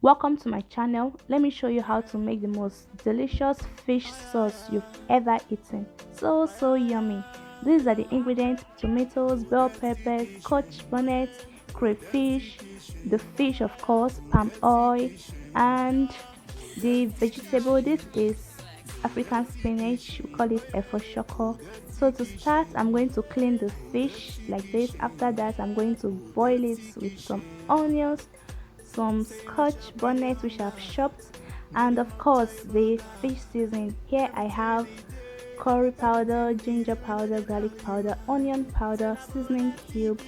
Welcome to my channel. Let me show you how to make the most delicious fish sauce you've ever eaten. So yummy. These are the ingredients: tomatoes, bell peppers, scotch bonnet, crayfish, the fish of course, palm oil, and the vegetable. This is African spinach. We call it efo. So to start, I'm going to clean the fish like this. After that, I'm going to boil it with some onions, some scotch bonnet which I've chopped, and of course the fish seasoning. Here I have curry powder, ginger powder, garlic powder, onion powder, seasoning cube,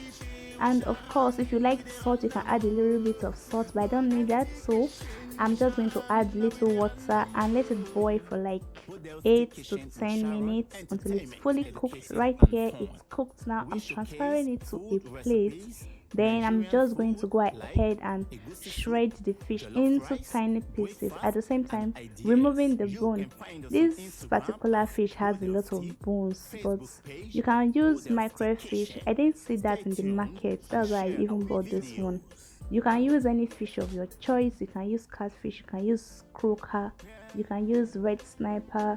and of course if you like salt you can add a little bit of salt, but I don't need that, so I'm just going to add little water and let it boil for like 8 to 10 minutes until it's fully cooked. Right here it's cooked. Now I'm transferring it to a plate. Then I'm just going to go ahead and shred the fish into tiny pieces, at the same time removing the bone. This particular fish has a lot of bones, but you can use microfish. I didn't see that in the market, that's why I even bought this one. You can use any fish of your choice. You can use catfish, you can use croaker, you can use red sniper.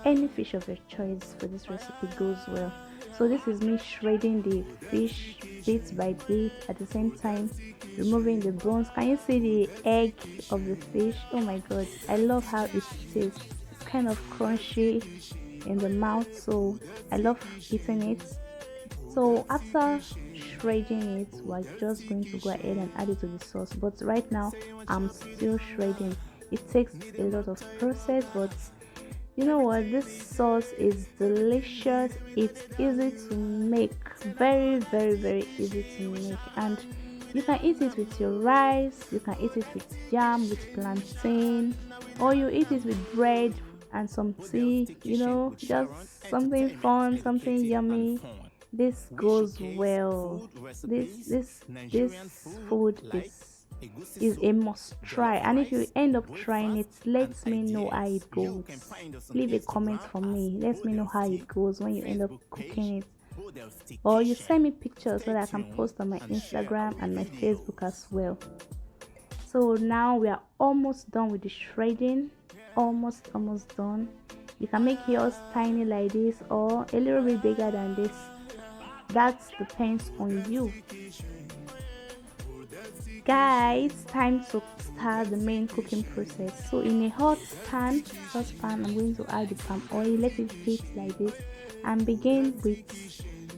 Any fish of your choice for this recipe goes well. So this is me shredding the fish bit by bit, at the same time removing the bones. Can you see the egg of the fish? Oh my god, I love how it tastes. It's kind of crunchy in the mouth, so I love eating it. So after shredding it, we're just going to go ahead and add it to the sauce, but right now I'm still shredding. It takes a lot of process, but you know what, this sauce is delicious. It's easy to make, very easy to make, and you can eat it with your rice, you can eat it with yam, with plantain, or you eat it with bread and some tea, just something fun, something yummy. This goes well. This food is a must try, and if you end up trying it, let me know how it goes. Leave a comment for me, let me know how it goes when you end up cooking it, or you send me pictures so that I can post on my Instagram and my Facebook as well. So now we are almost done with the shredding. Almost done. You can make yours tiny like this or a little bit bigger than this. That depends on you. Guys, time to start the main cooking process. So in a hot saucepan, I'm going to add the palm oil, let it heat like this, and begin with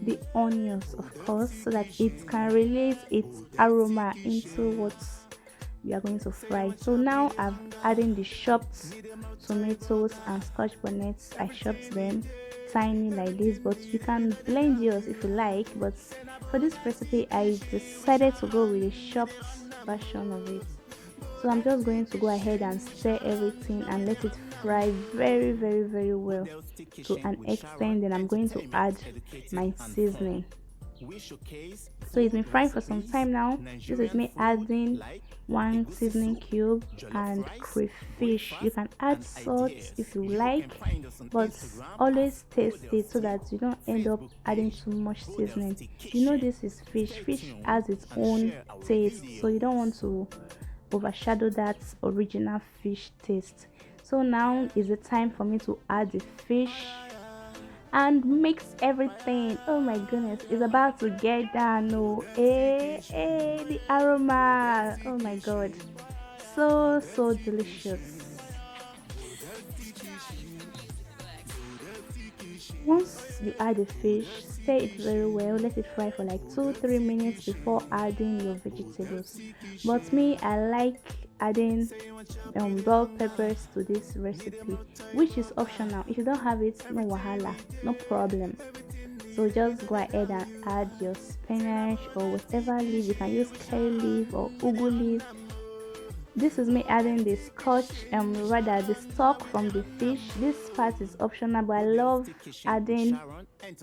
the onions, of course, so that it can release its aroma into what we are going to fry. So now I've adding the chopped tomatoes and scotch bonnets. I chopped them tiny like this, but you can blend yours if you like, but for this recipe I decided to go with a chopped version of it. So I'm just going to go ahead and stir everything and let it fry very well to an extent. Then I'm going to add my seasoning. So it's been frying for some time now. This is me adding one seasoning cube and crayfish. You can add salt if you like, but always taste it so that you don't end up adding too much seasoning. This is fish. Fish has its own taste, so you don't want to overshadow that original fish taste. So now is the time for me to add the fish and mix everything. Oh my goodness, it's about to get down. Oh, the aroma, oh my god, so delicious. Once you add the fish, stir it very well, let it fry for like 2-3 minutes before adding your vegetables. But me, I like adding bell peppers to this recipe, which is optional. If you don't have it, no wahala, no problem. So just go ahead and add your spinach or whatever leaf. You can use curry leaf or ugu leaf. This is me adding the scotch, rather the stock from the fish. This part is optional, but I love adding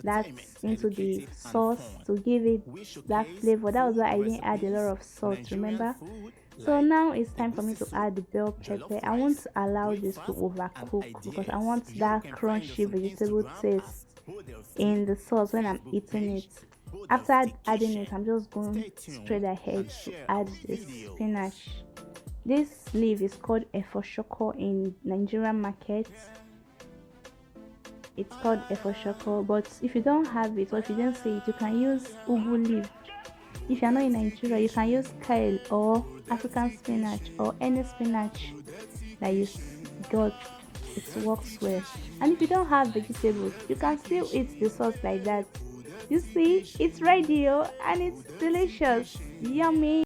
that into the sauce to give it that flavor. That was why I didn't add a lot of salt, remember? So now it's time for me to add the bell pepper. I won't allow this to overcook because I want that crunchy vegetable taste in the sauce when I'm eating it. After adding it, I'm just going straight ahead to add the spinach. This leaf is called efoshoko in Nigerian markets. It's called efoshoko, but if you don't have it or if you don't see it, you can use ugu leaf. If you're not in Nigeria, you can use kale or African spinach or any spinach that got. It works well. And if you don't have vegetables, you can still eat the sauce like that. You see, it's ready, oh, and it's delicious. Yummy.